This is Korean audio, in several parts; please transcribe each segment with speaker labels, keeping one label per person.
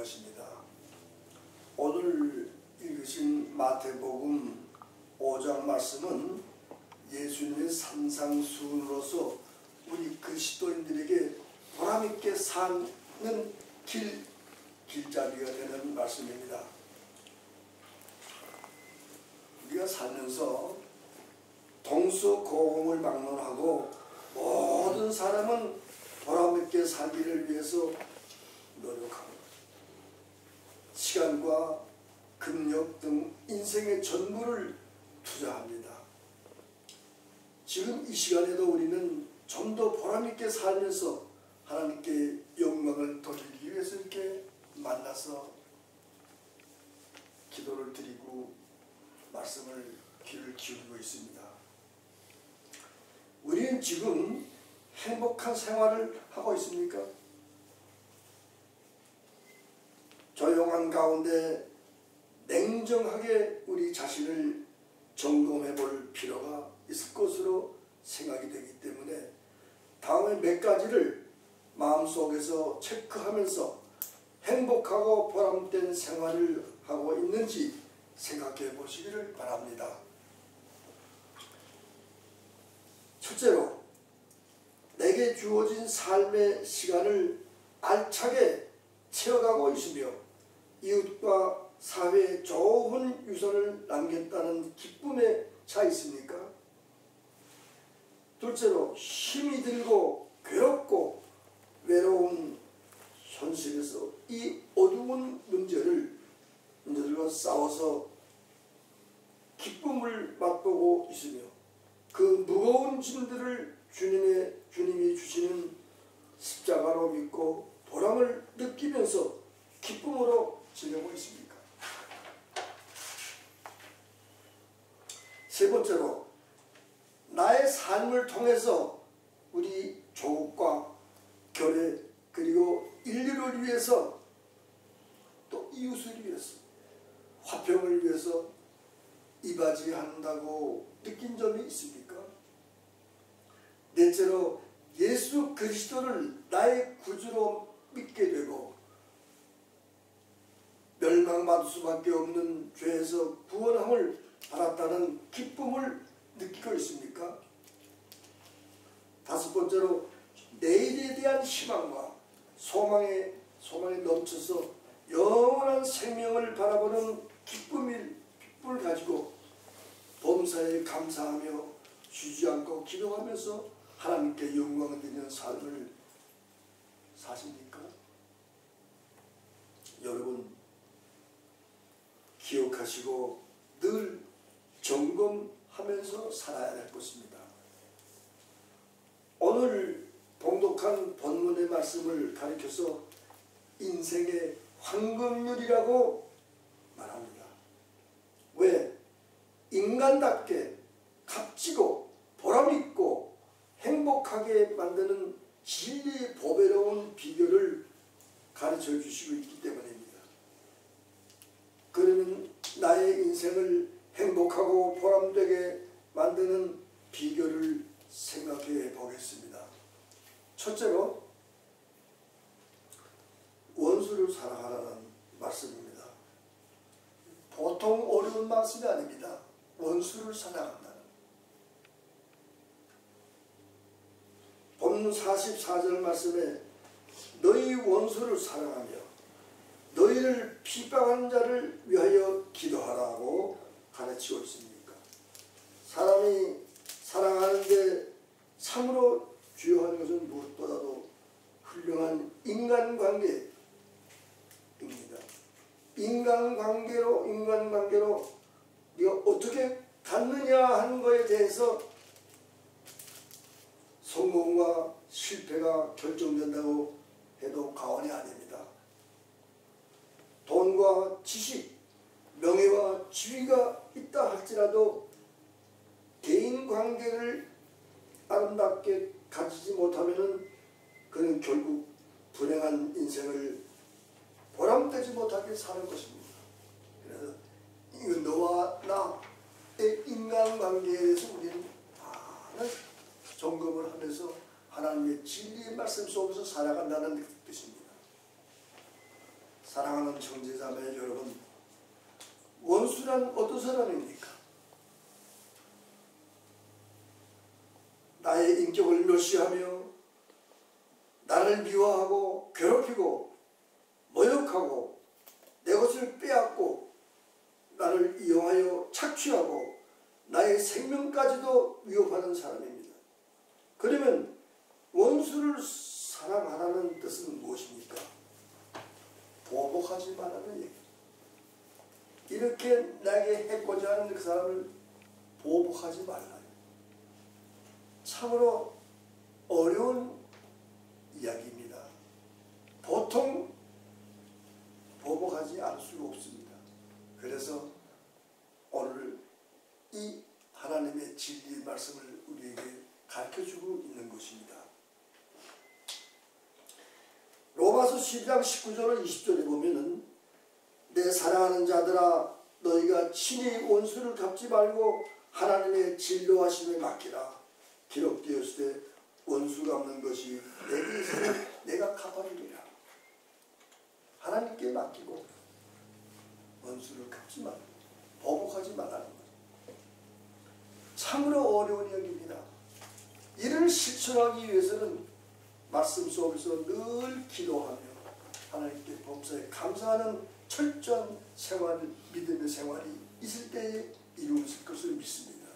Speaker 1: 것입니다. 오늘 읽으신 마태복음 5장 말씀은 예수님의 산상수훈으로서 우리 그리스도인들에게 보람있게 사는 길잡이가 되는 말씀입니다. 우리가 살면서 동서고금을 막론하고 모든 사람은 보람있게 살기를 위해서 노력하고 시간과 금력 등 인생의 전부를 투자합니다. 지금 이 시간에도 우리는 좀 더 보람있게 살면서 하나님께 영광을 돌리기 위해서 이렇게 만나서 기도를 드리고 말씀을 귀를 기울이고 있습니다. 우리는 지금 행복한 생활을 하고 있습니까? 조용한 가운데 냉정하게 우리 자신을 점검해 볼 필요가 있을 것으로 생각이 되기 때문에 다음에 몇 가지를 마음속에서 체크하면서 행복하고 보람된 생활을 하고 있는지 생각해 보시기를 바랍니다. 첫째로, 내게 주어진 삶의 시간을 알차게 채워가고 있으며 이웃과 사회에 좋은 유산을 남겼다는 기쁨에 차 있습니까? 둘째로, 힘이 들고 괴롭고 외로운 현실에서 이 어두운 문제들과 싸워서 기쁨을 맛보고 있으며 그 무거운 짐들을 주님이 주시는 십자가로 믿고 보람을 느끼면서 기쁨으로 지내고 있습니까? 세 번째로, 나의 삶을 통해서 우리 조국과 교회 그리고 인류를 위해서 또 이웃을 위해서 화평을 위해서 이바지한다고 느낀 점이 있습니까? 넷째로, 예수 그리스도를 나의 구주로 믿게 되고 멸망받을 수밖에 없는 죄에서 구원함을 받았다는 기쁨을 느끼고 있습니까? 다섯 번째로, 내일에 대한 희망과 소망에 넘쳐서 영원한 생명을 바라보는 기쁨을 가지고 범사에 감사하며 쉬지 않고 기도하면서 하나님께 영광을 드리는 삶을 사십니까? 여러분, 기억하시고 늘 점검하면서 살아야 될 것입니다. 오늘 봉독한 본문의 말씀을 가리켜서 인생의 황금률이라고 말합니다. 왜? 인간답게 값지고 보람있고 행복하게 만드는 진리의 보배로운 비결을 가르쳐 주시고 있기 때문입니다. 그러면 나의 인생을 행복하고 보람되게 만드는 비결을 생각해 보겠습니다. 첫째로, 원수를 사랑하라는 말씀입니다. 보통 어려운 말씀이 아닙니다. 원수를 사랑한다는. 본문 44절 말씀에 너희 원수를 사랑하며 너희를 핍박하는 자를 위하여 기도하라고 가르치고 있습니까? 사람이 사랑하는데 참으로 주요한 것은 무엇보다도 훌륭한 인간관계입니다. 인간관계로 우리가 어떻게 갖느냐 하는 것에 대해서 성공과 실패가 결정된다고 해도 과언이 아닙니다. 돈과 지식, 명예와 지위가 있다 할지라도 개인 관계를 아름답게 가지지 못하면 그는 결국 불행한 인생을 보람되지 못하게 사는 것입니다. 그래서 이건 너와 나의 인간관계에 대해서 우리는 많은 점검을 하면서 하나님의 진리의 말씀 속에서 살아간다는 뜻입니다. 사랑하는 형제자매 여러분, 원수란 어떤 사람입니까? 나의 인격을 멸시하며 나를 미워하고 괴롭히고 모욕하고 내 것을 빼앗고 나를 이용하여 착취하고 나의 생명까지도 위협하는 사람입니다. 그러면 원수를 사랑하라는 뜻은 무엇입니까? 보복하지 말라는 얘기. 이렇게 나에게 해코지 하는 그 사람을 보복하지 말라. 참으로 어려운 이야기입니다. 보통 보복하지 않을 수가 없습니다. 그래서 오늘 이 하나님의 진리의 말씀을 우리에게 가르쳐주고 있는 것입니다. 로마서 12장 19절 20절에 보면은 내 사랑하는 자들아 너희가 친히 원수를 갚지 말고 하나님의 진노하심에 맡기라. 기록되었을 때 원수 갚는 것이 내게 있으면 내가 갚아주리라. 하나님께 맡기고 원수를 갚지 말고 보복하지 말라는 거죠. 참으로 어려운 이야기입니다. 이를 실천하기 위해서는 말씀 속에서 늘 기도하며 하나님께 범사에 감사하는 철저한 생활, 믿음의 생활이 있을 때에 이루어질 것을 믿습니다.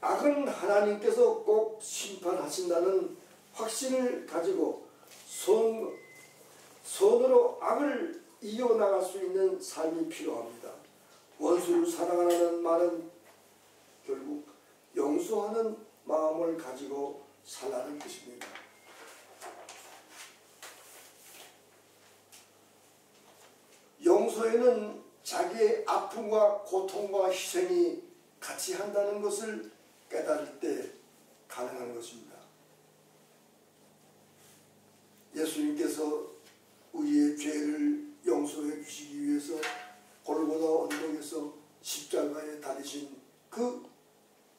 Speaker 1: 악은 하나님께서 꼭 심판하신다는 확신을 가지고 손으로 악을 이겨나갈 수 있는 삶이 필요합니다. 원수를 사랑하는 말은 결국 용서하는 마음을 가지고 살라는 뜻입니다. 용서에는 자기의 아픔과 고통과 희생이 같이 한다는 것을 깨달을 때 가능한 것입니다. 예수님께서 우리의 죄를 용서해 주시기 위해서 골고다 언덕에서 십자가에 달리신 그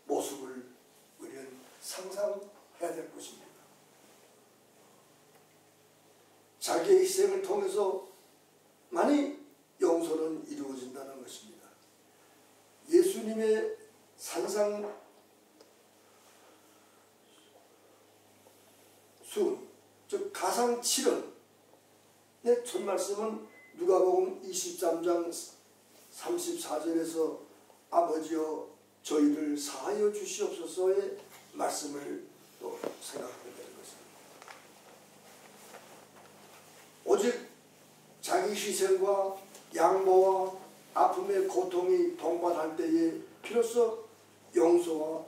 Speaker 1: 모습을 우리는 상상해야 될 것입니다. 자기의 희생을 통해서 많이 용서는 이루어진다는 것입니다. 예수님의 산상순, 즉 가상칠언의 첫 말씀은 누가복음 23장 34절에서 아버지여 저희를 사하여 주시옵소서의 말씀을 또 생각하게 되는 것입니다. 오직 자기 희생과 양보와 아픔의 고통이 동반할 때에 비로소 용서의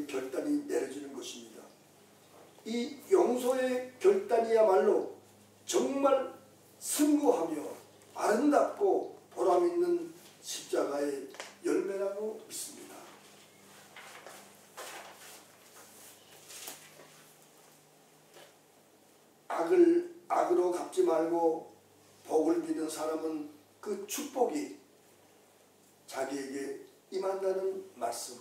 Speaker 1: 결단이 내려지는 것입니다. 이 용서의 결단이야말로 정말 승고하며 아름답고 보람있는 십자가의 열매라고 믿습니다. 악을 악으로 갚지 말고 복을 비는 사람은 그 축복이 자기에게 임한다는 말씀,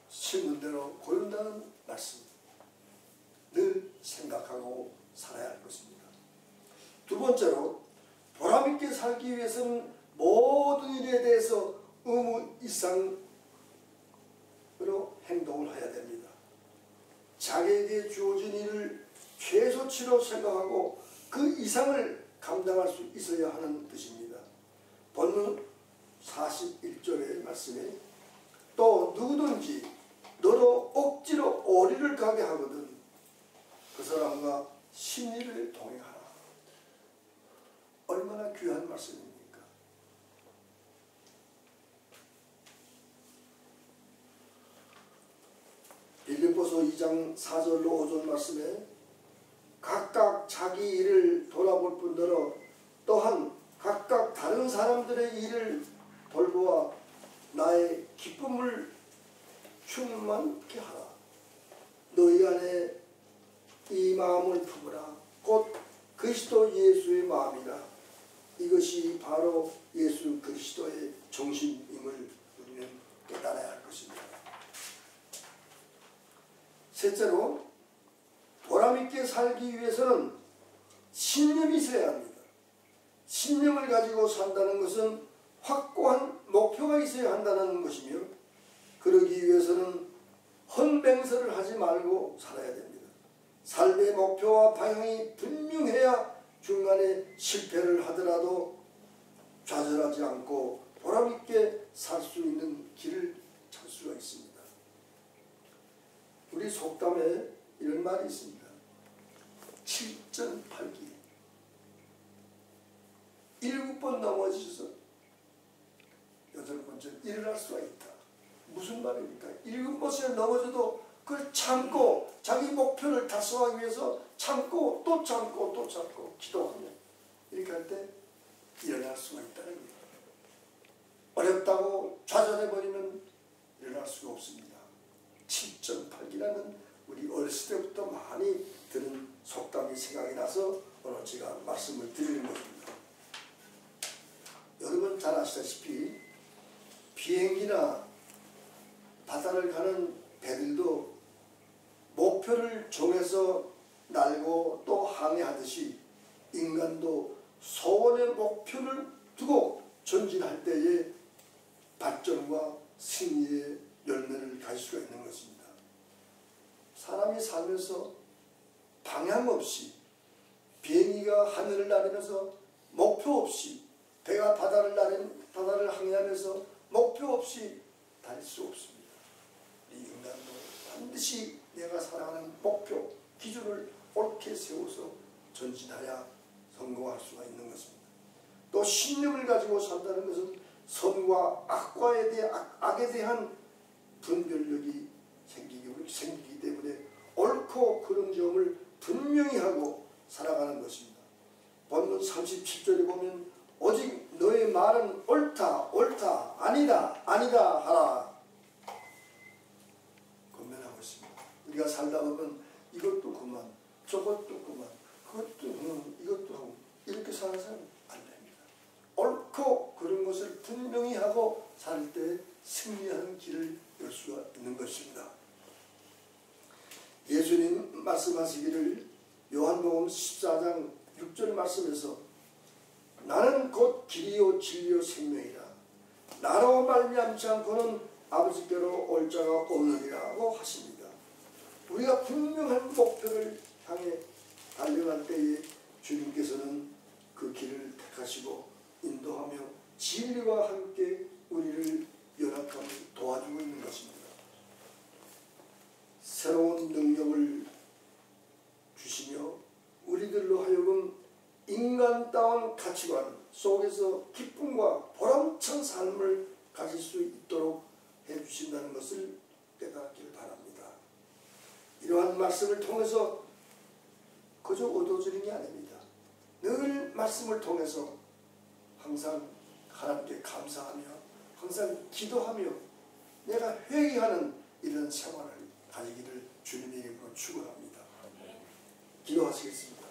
Speaker 1: 심은 대로 고른다는 말씀 늘 생각하고 살아야 할 것입니다. 두 번째로 보람있게 살기 위해서는 모든 일에 대해서 의무 이상으로 행동을 해야 됩니다. 자기에게 주어진 일을 최소치로 생각하고 그 이상을 감당할 수 있어야 하는 뜻입니다. 본문 41절의 말씀에 또 누구든지 너로 억지로 어리를 가게 하거든 그 사람과 심리를 동행하라. 얼마나 귀한 말씀입니까? 빌립보서 2장 4절로 5절 말씀에 각각 자기 일을 돌아볼 뿐더러 또한 각각 다른 사람들의 일을 돌보아 나의 기쁨을 충만케 하라. 너희 안에 이 마음을 품으라. 곧 그리스도 예수의 마음이라. 이것이 바로 예수 그리스도의 정신임을 우리는 깨달아야 할 것입니다. 셋째로 보람있게 그렇게 살기 위해서는 신념이 있어야 합니다. 신념을 가지고 산다는 것은 확고한 목표가 있어야 한다는 것이며, 그러기 위해서는 헌맹설을 하지 말고 살아야 됩니다. 삶의 목표와 방향이 분명해야 중간에 실패를 하더라도 좌절하지 않고 보람있게 살 수 있는 길을 찾을 수가 있습니다. 우리 속담에 이런 말이 있습니다. 7전8기 7번 넘어지셔서 8번째 일어날 수가 있다. 무슨 말입니까? 7번째 넘어져도 그걸 참고 자기 목표를 달성하기 위해서 참고 또 참고 또 참고 기도하며 이렇게 할 때 일어날 수가 있다는 거예요. 어렵다고 좌절해버리면 일어날 수가 없습니다. 7전8기라는 우리 어렸을 때부터 많이 들은 속담이 생각이 나서 오늘 제가 말씀을 드리는 것입니다. 여러분 잘 아시다시피 비행기나 바다를 가는 배들도 목표를 정해서 날고 또 항해하듯이 인간도 소원의 목표를 두고 전진할 때에 발전과 승리의 열매를 가질 수가 있는 것입니다. 사람이 살면서 방향 없이 비행기가 하늘을 나르면서 목표 없이 배가 바다를 항해하면서 목표 없이 달릴 수 없습니다. 이 인간도 반드시 내가 살아가는 목표, 기준을 옳게 세워서 전진하여 성공할 수가 있는 것입니다. 또 신념을 가지고 산다는 것은 선과 악에 대한 분별력이 생기기 때문에 옳고 그른 점을 분명히 하고 살아가는 것입니다. 본문 37절에 보면 오직 너의 말은 옳다 옳다 아니다 아니다 하라 권면하고 있습니다. 우리가 살다 보면 이것도 그만 저것도 그만 그것도 이것도 하고 이렇게 살아서는 안 됩니다. 옳고 그런 것을 분명히 하고 살 때 승리하는 길을 열 수가 있는 것입니다. 예수님 말씀하시기를 요한복음 14장 6절 말씀에서 나는 곧 길이요 진리요 생명이라 나로 말미암지 않고는 아버지께로 올 자가 없느니라고 하십니다. 우리가 분명한 목표를 향해 달려갈 때에 주님께서는 그 길을 택하시고 인도하며 진리와 함께 우리를 연합하며 도와주고 있는 것입니다. 새로운 능력을 주시며 우리들로 하여금 인간다운 가치관 속에서 기쁨과 보람찬 삶을 가질 수 있도록 해주신다는 것을 깨닫길 바랍니다. 이러한 말씀을 통해서 그저 얻어지는 게 아닙니다. 늘 말씀을 통해서 항상 하나님께 감사하며 항상 기도하며 내가 회개하는 이런 생활을 가지기를 주님의 이름으로 축원합니다. 기도하시겠습니다.